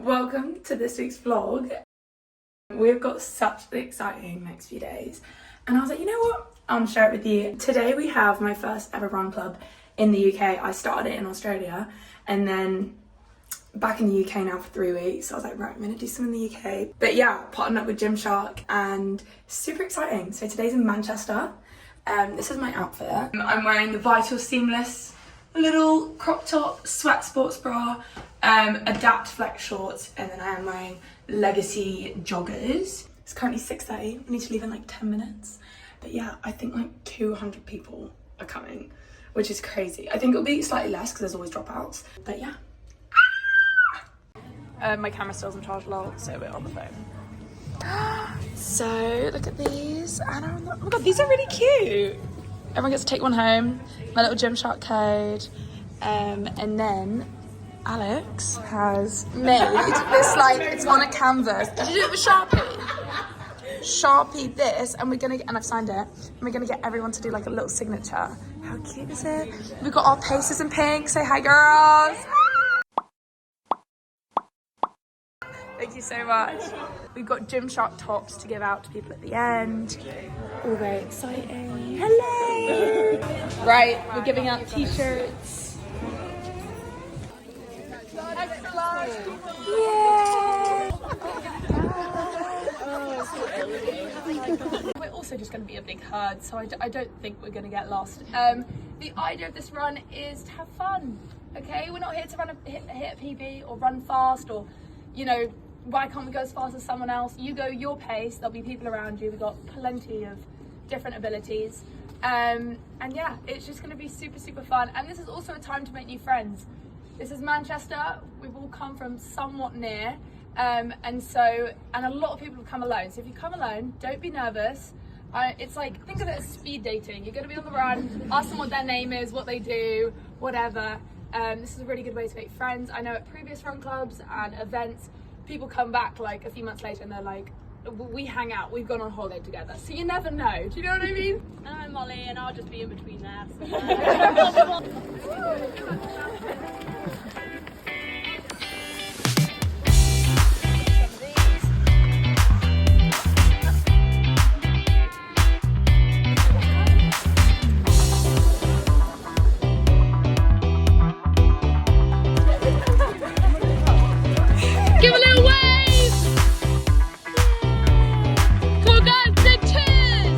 Welcome to this week's vlog. We've got such an exciting next few days and I was like, you know what, I'll share it with you. Today we have my first ever run club in the UK. I started it in Australia and then back in the UK now for 3 weeks. So I was like, right, I'm gonna do some in the UK. But yeah, partnered up with Gymshark and super exciting. So today's in Manchester. This is my outfit. I'm wearing the Vital Seamless little crop top, sweat sports bra, Adapt Flex shorts, and then I am wearing Legacy joggers. It's currently 6:30. I need to leave in like 10 minutes. But yeah, I think like 200 people are coming, which is crazy. I think it'll be slightly less because there's always dropouts. But yeah. My camera still doesn't charge lol, so we're on the phone. So look at these. And oh my god, these are really cute. Everyone gets to take one home. My little Gymshark code. And then Alex has made this, like, it's on a canvas. Did you do it with Sharpie? Sharpie this, and we're gonna get, and I've signed it, and we're gonna get everyone to do like a little signature. How cute is it? We've got our paces in pink. Say hi, girls. Thank you so much. We've got Gymshark tops to give out to people at the end. All very exciting. Hello! Right, we're giving out t-shirts. Yeah! We're also just going to be a big herd, so I don't think we're going to get lost. The idea of this run is to have fun, okay? We're not here to hit a PB or run fast or, you know, why can't we go as fast as someone else? You go your pace, there'll be people around you. We've got plenty of different abilities. And yeah, it's just gonna be super, super fun. And this is also a time to make new friends. This is Manchester. We've all come from somewhat near. And a lot of people have come alone. So if you come alone, don't be nervous. It's like, think of it as speed dating. You're gonna be on the run, ask them what their name is, what they do, whatever. This is a really good way to make friends. I know at previous run clubs and events, people come back like a few months later and they're like, we hang out, we've gone on holiday together. So you never know, do you know what I mean? And I'm Molly and I'll just be in between there. Give a little wave! Come on guys, big cheers!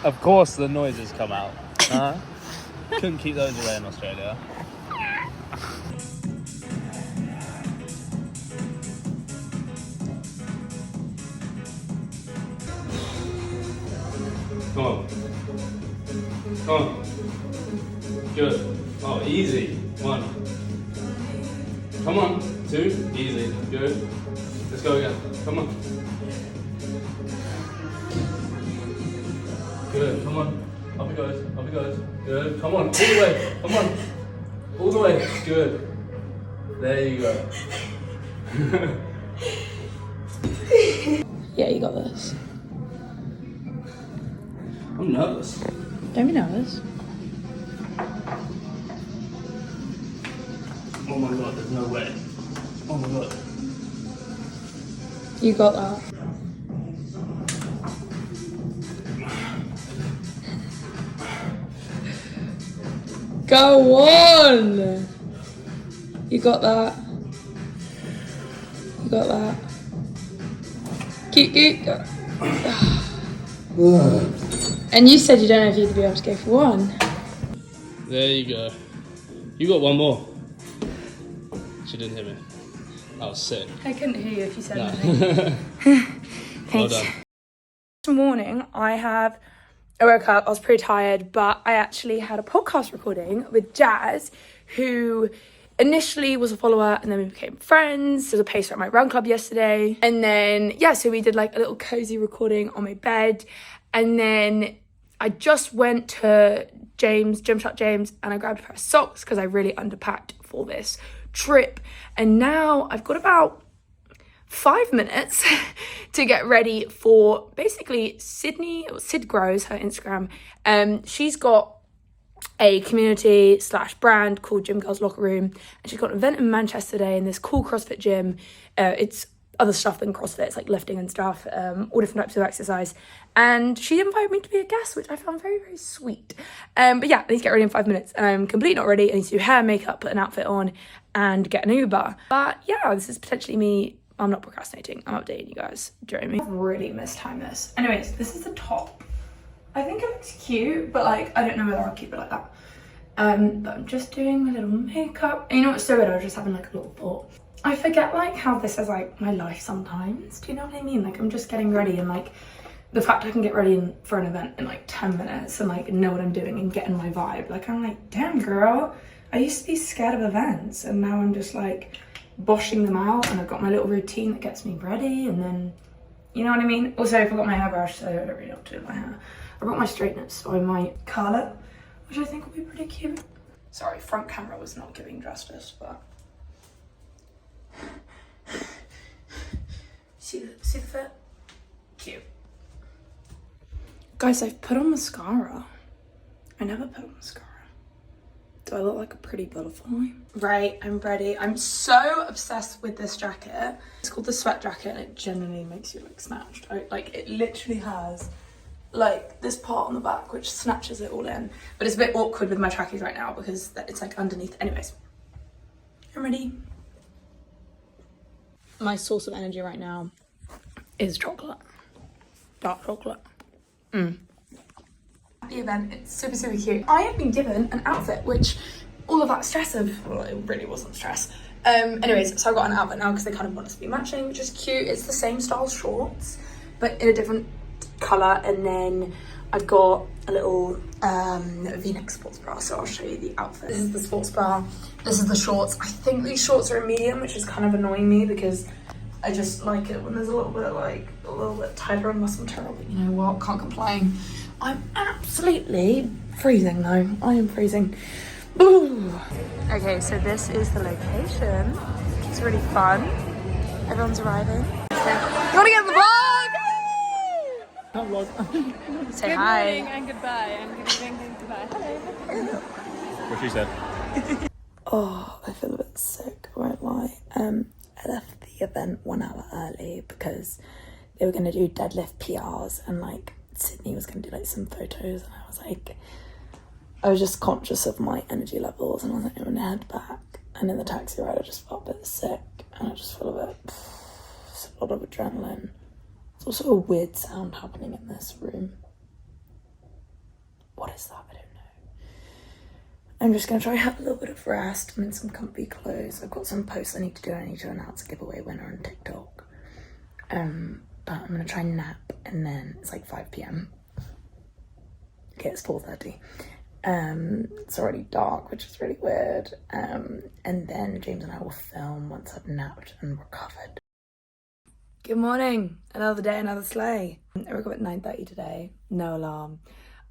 Of course the noises come out. Couldn't keep those away in Australia. Come on. Come on. Good. Oh, easy. 1. Come on. 2. Easy. Good. Let's go again. Come on. Good, come on. Up it goes, up it goes. Good, come on, all the way. Come on. All the way. Good. There you go. Yeah, you got this. I'm nervous. Don't be nervous. Oh my god, there's no way. Oh my god. You got that. Go on. You got that. You got that. Keep. And you said you don't know if you'd be able to go for one. There you go. You got one more. She didn't hear me. That was sick. I couldn't hear you if you said No. anything. Well Thanks. done. This morning I woke up, I was pretty tired, but I actually had a podcast recording with Jazz, who initially was a follower and then we became friends. There was a pacer at my run club yesterday. And then, yeah, so we did like a little cozy recording on my bed. And then I just went to Gymshark James, and I grabbed a pair of socks because I really underpacked for this trip. And now I've got about 5 minutes to get ready for basically Sydney, or Sid Grows, her Instagram. She's got a community / brand called Gym Girls Locker Room, and she's got an event in Manchester today in this cool CrossFit gym. It's other stuff than CrossFit, it's like lifting and stuff, all different types of exercise. And she invited me to be a guest, which I found very, very sweet. But yeah, I need to get ready in 5 minutes, and I'm completely not ready. I need to do hair, makeup, put an outfit on, and get an Uber. But yeah, this is potentially me. I'm not procrastinating, I'm updating you guys. Do you know what I mean? I've really mistimed this. Anyways, this is the top. I think it looks cute, but like, I don't know whether I'll keep it like that. But I'm just doing a little makeup. And you know what's so good? I was just having like a little thought. I forget like how this is like my life sometimes. Do you know what I mean? Like, I'm just getting ready, and like the fact I can get ready for an event in like 10 minutes and like know what I'm doing and get in my vibe. Like, I'm like, damn girl, I used to be scared of events, and now I'm just like boshing them out, and I've got my little routine that gets me ready, and then, you know what I mean? Also, I forgot my hairbrush, so I don't really know what to do with my hair. I brought my straighteners, so I might curl it, which I think will be pretty cute. Sorry, front camera was not giving justice, but see the fit? Cute. Guys, I've put on mascara. I never put on mascara. Do I look like a pretty butterfly? Right, I'm ready. I'm so obsessed with this jacket. It's called the sweat jacket, and it genuinely makes you look snatched. Like, it literally has like this part on the back which snatches it all in. But it's a bit awkward with my trackies right now because it's like underneath. Anyways, I'm ready. My source of energy right now is chocolate. Dark chocolate. The event, it's super, super cute. I have been given an outfit, which all of that stress of, well, it really wasn't stress. Anyways, so I got an outfit now because they kind of want us to be matching, which is cute. It's the same style shorts, but in a different colour. And then I've got a little V-neck sports bra, so I'll show you the outfit. This is the sports bra, this is the shorts. I think these shorts are a medium, which is kind of annoying me because I just like it when there's a little bit tighter on muscle material, but you know what, can't complain. I'm absolutely freezing though. I am freezing. Ooh. Okay, so this is the location. It's really fun. Everyone's arriving. You wanna get in the vlog? Say Good hi. morning and goodbye, and good evening and goodbye. Hello. What she said. Oh, I feel a bit sick, I won't lie. I left the event 1 hour early because they were gonna do deadlift PRs, and like Sydney was gonna do like some photos, and I was just conscious of my energy levels, and I was like, I'm gonna head back. And in the taxi ride I just felt a bit sick, and I just feel it's a lot of adrenaline. There's also a weird sound happening in this room. What is that? I don't know. I'm just gonna try and have a little bit of rest. I'm in some comfy clothes. I've got some posts I need to do. I need to announce a giveaway winner on TikTok. But I'm gonna try and nap, and then it's like 5 p.m. Okay, it's 4:30. It's already dark, which is really weird. And then James and I will film once I've napped and recovered. Good morning. Another day, another sleigh. I woke up at 9:30 today. No alarm.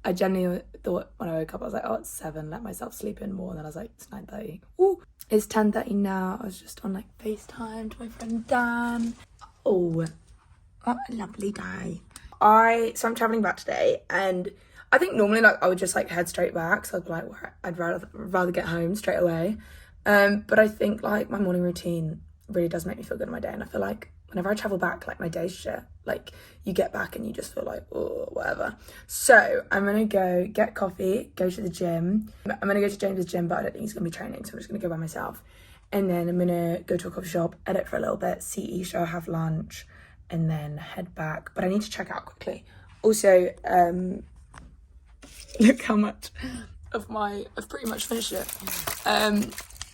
I genuinely thought when I woke up, I was like, oh, it's 7. Let myself sleep in more. And then I was like, it's 9:30. Ooh, it's 10:30 now. I was just on like FaceTime to my friend Dan. Oh, what a lovely day. So I'm traveling back today, and I think normally like I would just like head straight back. So I'd be like, well, I'd rather get home straight away. But I think like my morning routine really does make me feel good in my day, and I feel like whenever I travel back, like my day's shit. Like you get back and you just feel like, oh, whatever. So I'm gonna go get coffee, go to the gym. I'm gonna go to James's gym, but I don't think he's gonna be training, so I'm just gonna go by myself. And then I'm gonna go to a coffee shop, edit for a little bit, see Isha, have lunch, and then head back. But I need to check out quickly. Also, look how much I've pretty much finished it.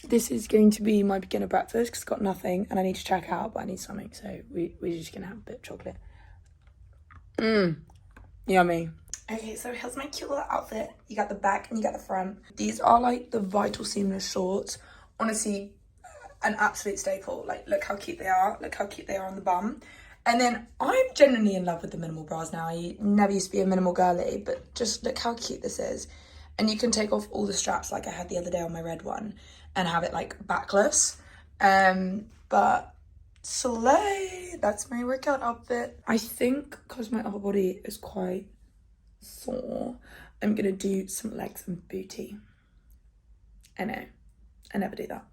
This is going to be my beginner breakfast because it's got nothing and I need to check out, but I need something. So we're just gonna have a bit of chocolate. Yummy. Okay, so here's my cute little outfit. You got the back and you got the front. These are like the Vital Seamless shorts. Honestly, an absolute staple. Like, look how cute they are. Look how cute they are on the bum. And then I'm genuinely in love with the minimal bras now. I never used to be a minimal girly, but just look how cute this is. And you can take off all the straps like I had the other day on my red one and have it like backless. But slay, that's my workout outfit. I think because my upper body is quite sore, I'm gonna do some legs and booty. I know, I never do that.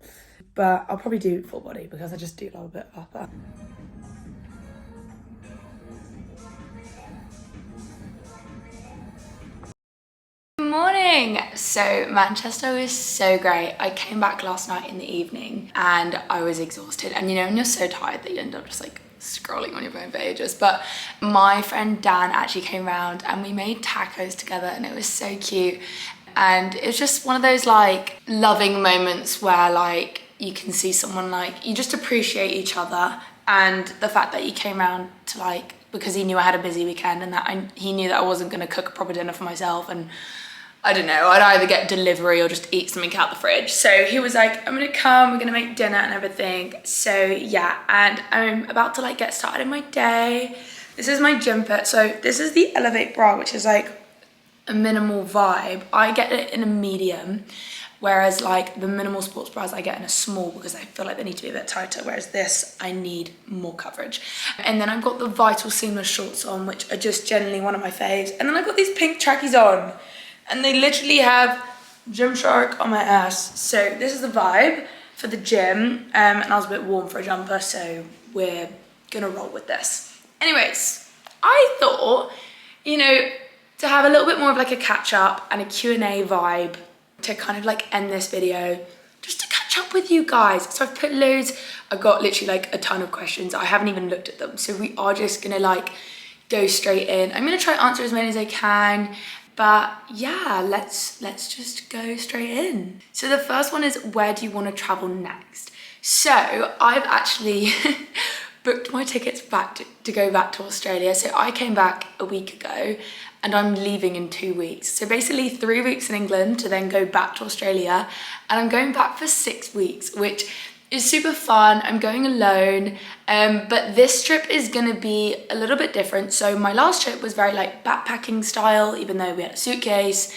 But I'll probably do full body because I just do love a bit of upper. Morning. So Manchester was so great. I came back last night in the evening and I was exhausted, and you know when you're so tired that you end up just like scrolling on your phone for ages. But my friend Dan actually came round and we made tacos together and it was so cute. And it was just one of those like loving moments where like you can see someone, like you just appreciate each other, and the fact that he came round to like, because he knew I had a busy weekend and that he knew that I wasn't going to cook a proper dinner for myself, and I don't know, I'd either get delivery or just eat something out the fridge. So he was like, I'm gonna come, we're gonna make dinner and everything. So yeah, and I'm about to like get started in my day. This is my gym fit. So this is the Elevate bra, which is like a minimal vibe. I get it in a medium, whereas like the minimal sports bras I get in a small because I feel like they need to be a bit tighter, whereas this, I need more coverage. And then I've got the Vital Seamless shorts on, which are just generally one of my faves. And then I've got these pink trackies on, and they literally have Gymshark on my ass. So this is the vibe for the gym, and I was a bit warm for a jumper, so we're gonna roll with this. Anyways, I thought, you know, to have a little bit more of like a catch up and a Q&A vibe to kind of like end this video, just to catch up with you guys. So I've put loads, I've got literally like a ton of questions. I haven't even looked at them. So we are just gonna like go straight in. I'm gonna try to answer as many as I can. But yeah, let's just go straight in. So the first one is, where do you want to travel next? So I've actually booked my tickets back to go back to Australia. So I came back a week ago and I'm leaving in 2 weeks. So basically 3 weeks in England to then go back to Australia, and I'm going back for 6 weeks, which is super fun. I'm going alone, but this trip is gonna be a little bit different. So my last trip was very like backpacking style, even though we had a suitcase.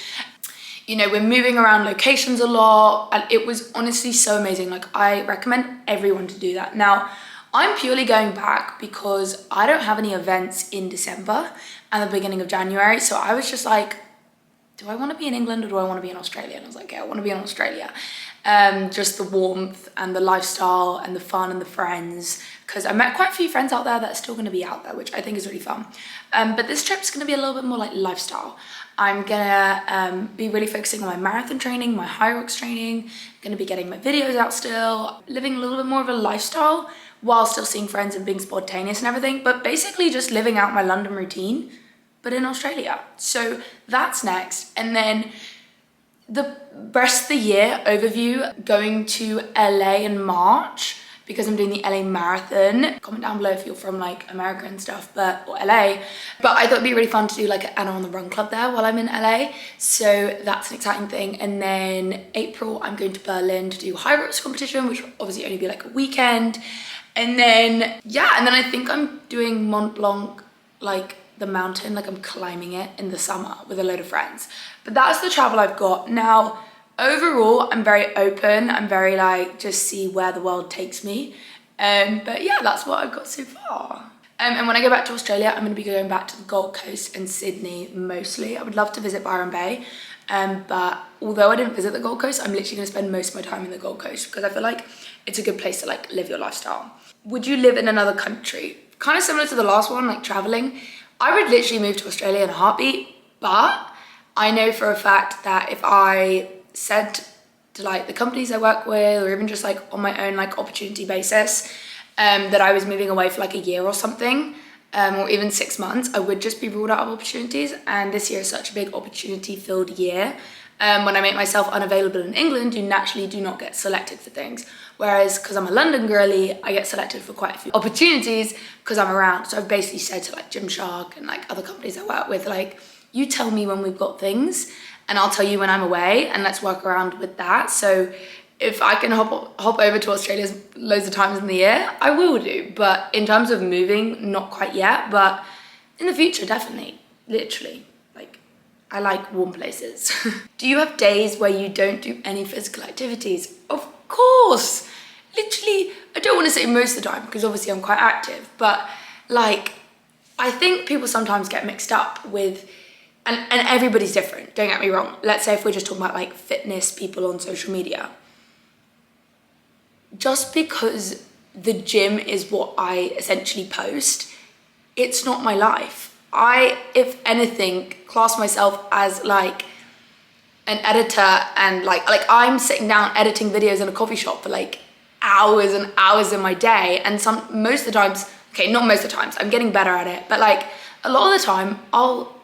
You know, we're moving around locations a lot, and it was honestly so amazing. Like, I recommend everyone to do that. Now, I'm purely going back because I don't have any events in December and the beginning of January. So I was just like, do I want to be in England or do I want to be in Australia? And I was like, yeah, I want to be in Australia. Just the warmth and the lifestyle and the fun and the friends, because I met quite a few friends out there that are still going to be out there, which I think is really fun. But this trip's going to be a little bit more like lifestyle. I'm gonna be really focusing on my marathon training, my high rocks training. I'm gonna be getting my videos out still, living a little bit more of a lifestyle while still seeing friends and being spontaneous and everything, but basically just living out my London routine, but in Australia. So that's next. And then the rest of the year overview, going to LA in March because I'm doing the LA Marathon. Comment down below if you're from like America and stuff, or LA. But I thought it'd be really fun to do like an Anna on the Run club there while I'm in LA. So that's an exciting thing. And then April, I'm going to Berlin to do high rocks competition, which will obviously only be like a weekend. And then, yeah, and then I think I'm doing Mont Blanc, like the mountain, like I'm climbing it in the summer with a load of friends. But that's the travel I've got. Now, overall, I'm very open. I'm very like, just see where the world takes me. But yeah, that's what I've got so far. And when I go back to Australia, I'm gonna be going back to the Gold Coast and Sydney mostly. I would love to visit Byron Bay. But although I didn't visit the Gold Coast, I'm literally gonna spend most of my time in the Gold Coast because I feel like it's a good place to like live your lifestyle. Would you live in another country? Kind of similar to the last one, like traveling. I would literally move to Australia in a heartbeat, but I know for a fact that if I said to like the companies I work with, or even just like on my own like opportunity basis, that I was moving away for like a year or something, or even 6 months, I would just be ruled out of opportunities. And this year is such a big opportunity filled year. When I make myself unavailable in England, you naturally do not get selected for things. Whereas, because I'm a London girly, I get selected for quite a few opportunities because I'm around. So I've basically said to like Gymshark and like other companies I work with, like, you tell me when we've got things and I'll tell you when I'm away, and let's work around with that. So if I can hop over to Australia loads of times in the year, I will do. But in terms of moving, not quite yet, but in the future, definitely, literally. Like, I like warm places. Do you have days where you don't do any physical activities? Of course. Literally, I don't want to say most of the time because obviously I'm quite active, but like, I think people sometimes get mixed up with, and everybody's different, don't get me wrong. Let's say if we're just talking about like fitness people on social media. Just because the gym is what I essentially post, it's not my life. I, if anything, class myself as like an editor, and like I'm sitting down editing videos in a coffee shop for like hours and hours in my day, and most of the times, okay, not most of the times, I'm getting better at it, but like a lot of the time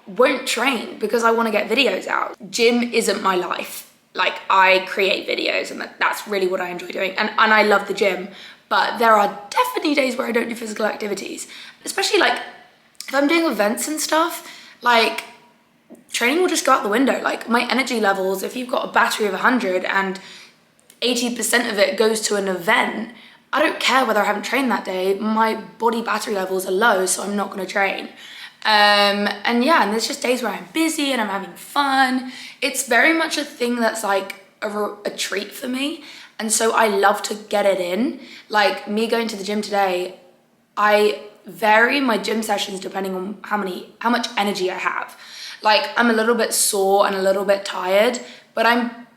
won't train because I want to get videos out. Gym isn't my life. Like, I create videos and that's really what I enjoy doing, and I love the gym, but there are definitely days where I don't do physical activities, especially like if I'm doing events and stuff. Like, training will just go out the window. Like, my energy levels, if you've got a battery of 100 and 80% of it goes to an event, I don't care whether I haven't trained that day, my body battery levels are low, so I'm not gonna train. And yeah, and there's just days where I'm busy and I'm having fun. It's very much a thing that's like a treat for me, and so I love to get it in. Like, me going to the gym today, I vary my gym sessions depending on how much energy I have. Like, I'm a little bit sore and a little bit tired, but I'm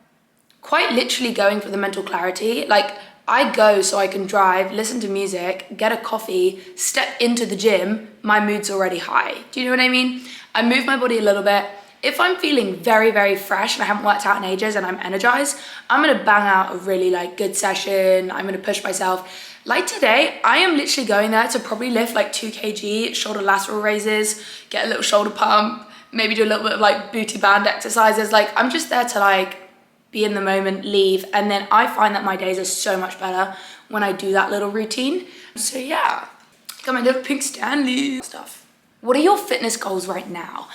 quite literally going for the mental clarity. Like, I go so I can drive, listen to music, get a coffee, step into the gym, my mood's already high. Do you know what I mean? I move my body a little bit. If I'm feeling very, very fresh and I haven't worked out in ages and I'm energized, I'm gonna bang out a really like good session. I'm gonna push myself. Like today, I am literally going there to probably lift like 2 kg, shoulder lateral raises, get a little shoulder pump, maybe do a little bit of like booty band exercises. Like, I'm just there to like be in the moment, leave, and then I find that my days are so much better when I do that little routine. So yeah, got my little pink Stanley stuff. What are your fitness goals right now?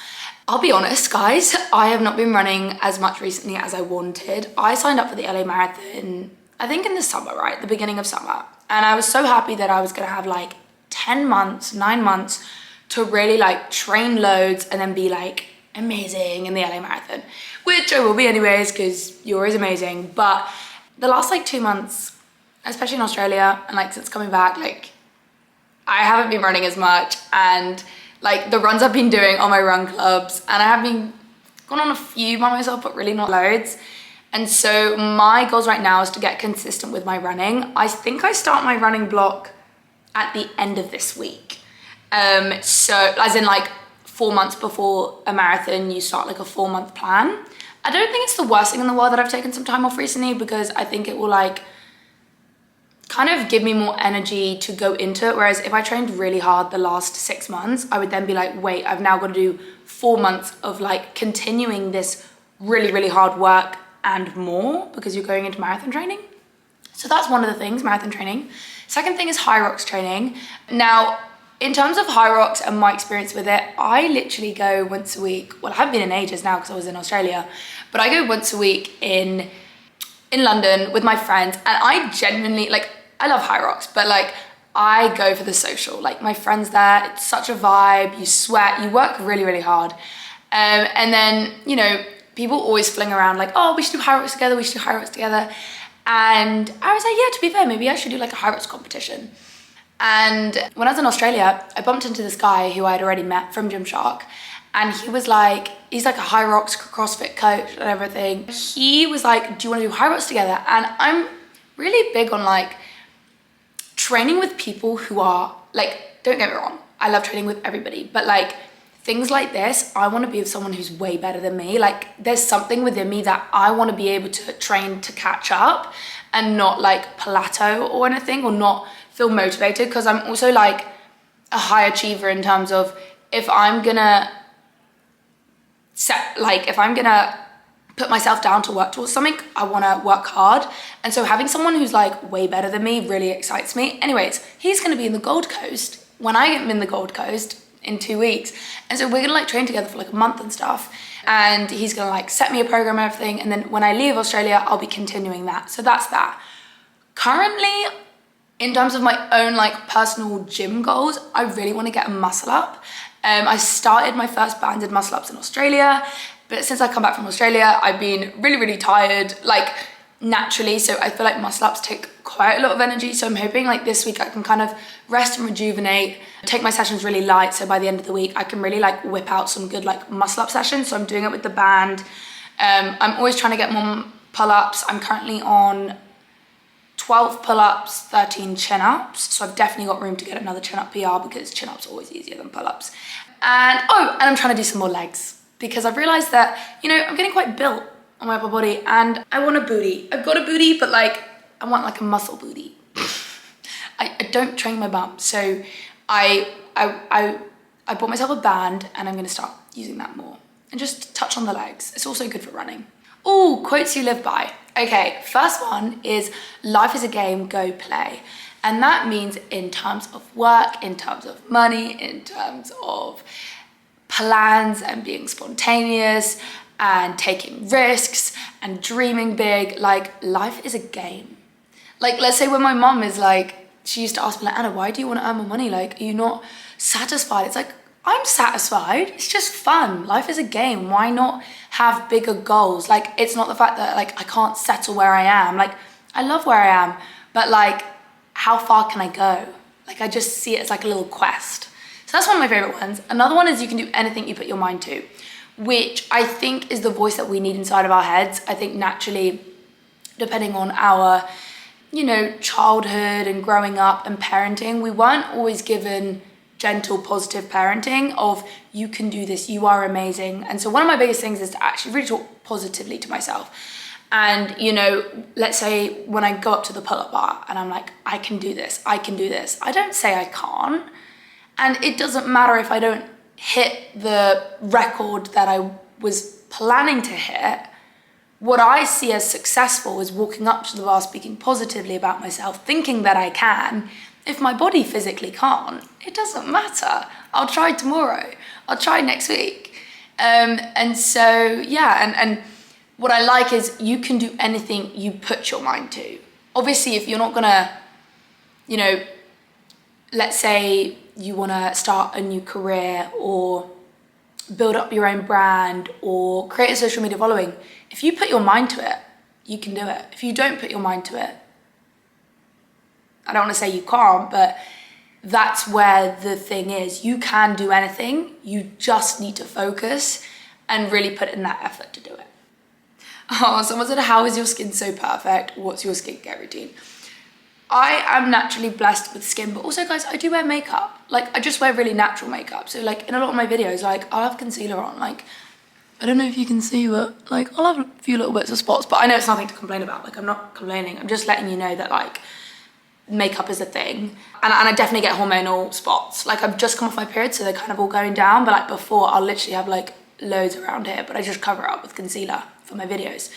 I'll be honest, guys, I have not been running as much recently as I wanted. I signed up for the LA Marathon, I think in the summer, right? The beginning of summer. And I was so happy that I was gonna have like 9 months to really like train loads and then be like amazing in the LA Marathon, which I will be anyways because you're always amazing. But the last like 2 months, especially in Australia and like since coming back, like I haven't been running as much, and like the runs I've been doing on my run clubs, and I have been gone on a few by myself, but really not loads. And so my goals right now is to get consistent with my running. I think I start my running block at the end of this week. So as in like 4 months before a marathon, you start like a 4-month plan. I don't think it's the worst thing in the world that I've taken some time off recently, because I think it will like kind of give me more energy to go into it. Whereas if I trained really hard the last 6 months, I would then be like, wait, I've now got to do 4 months of like continuing this really, really hard work and more, because you're going into marathon training. So that's one of the things, marathon training. Second thing is Hyrox training. Now, in terms of Hyrox and my experience with it, I literally go once a week. Well, I haven't been in ages now because I was in Australia, but I go once a week in London with my friends, and I genuinely, like, I love Hyrox, but like, I go for the social. Like, my friends there, it's such a vibe, you sweat, you work really, really hard. And then, you know, people always fling around like, oh, we should do Hyrox together, we should do Hyrox together. And I was like, yeah, to be fair, maybe I should do like a Hyrox competition. And when I was in Australia, I bumped into this guy who I had already met from Gymshark, and he's like a High Rocks CrossFit coach and everything. He was like, do you want to do High Rocks together? And I'm really big on like training with people who are like, don't get me wrong, I love training with everybody, but like things like this, I want to be with someone who's way better than me. Like there's something within me that I want to be able to train to catch up and not like plateau or anything, or not feel motivated, because I'm also like a high achiever in terms of if I'm gonna put myself down to work towards something, I want to work hard. And so having someone who's like way better than me really excites me. Anyways, he's going to be in the Gold Coast when I am in the Gold Coast in 2 weeks. And so we're gonna like train together for like a month and stuff. And he's gonna like set me a program and everything. And then when I leave Australia, I'll be continuing that. So that's that. Currently, in terms of my own like personal gym goals, I really want to get a muscle up. I started my first banded muscle ups in Australia, but since I come back from Australia, I've been really, really tired, like naturally. So I feel like muscle ups take quite a lot of energy. So I'm hoping like this week I can kind of rest and rejuvenate, take my sessions really light. So by the end of the week, I can really like whip out some good like muscle up sessions. So I'm doing it with the band. I'm always trying to get more pull-ups. I'm currently on 12 pull-ups, 13 chin-ups. So I've definitely got room to get another chin-up PR, because chin-ups are always easier than pull-ups. And I'm trying to do some more legs, because I've realized that, you know, I'm getting quite built on my upper body and I want a booty. I've got a booty, but like, I want like a muscle booty. I don't train my bum. So I bought myself a band and I'm gonna start using that more and just touch on the legs. It's also good for running. Oh, quotes you live by. Okay, first one is life is a game, go play. And that means in terms of work, in terms of money, in terms of plans and being spontaneous and taking risks and dreaming big. Like life is a game. Like let's say when my mom is like, she used to ask me like, Anna, why do you want to earn more money? Like, are you not satisfied? It's like, I'm satisfied. It's just fun. Life is a game. Why not have bigger goals? Like, it's not the fact that like I can't settle where I am. Like, I love where I am, but like, how far can I go? Like, I just see it as like a little quest. So that's one of my favorite ones. Another one is you can do anything you put your mind to, which I think is the voice that we need inside of our heads. I think naturally, depending on our, you know, childhood and growing up and parenting, we weren't always given gentle, positive parenting of you can do this, you are amazing. And so one of my biggest things is to actually really talk positively to myself. And, you know, let's say when I go up to the pull-up bar and I'm like, I can do this, I can do this. I don't say I can't. And it doesn't matter if I don't hit the record that I was planning to hit. What I see as successful is walking up to the bar, speaking positively about myself, thinking that I can. If my body physically can't, it doesn't matter. I'll try tomorrow. I'll try next week. And so, yeah, and what I like is you can do anything you put your mind to. Obviously, if you're not gonna, you know, let's say you wanna start a new career or build up your own brand or create a social media following, if you put your mind to it, you can do it. If you don't put your mind to it, I don't want to say you can't, but that's where the thing is. You can do anything. You just need to focus and really put in that effort to do it. Oh, someone said, how is your skin so perfect? What's your skincare routine? I am naturally blessed with skin, but also guys, I do wear makeup. Like I just wear really natural makeup. So like in a lot of my videos, like I'll have concealer on. Like, I don't know if you can see, but like I'll have a few little bits of spots, but I know it's nothing to complain about. Like I'm not complaining. I'm just letting you know that like makeup is a thing. And I definitely get hormonal spots. Like I've just come off my period, so they're kind of all going down, but like before I'll literally have like loads around here, but I just cover it up with concealer for my videos.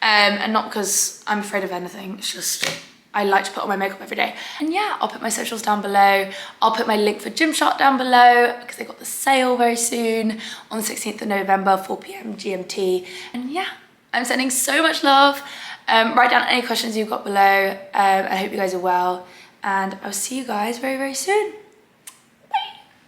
And not because I'm afraid of anything, it's just, I like to put on my makeup every day. And yeah, I'll put my socials down below. I'll put my link for Gymshark down below because they got the sale very soon on the 16th of November, 4 p.m. GMT. And yeah, I'm sending so much love. Write down any questions you've got below. I hope you guys are well. And I'll see you guys very, very soon.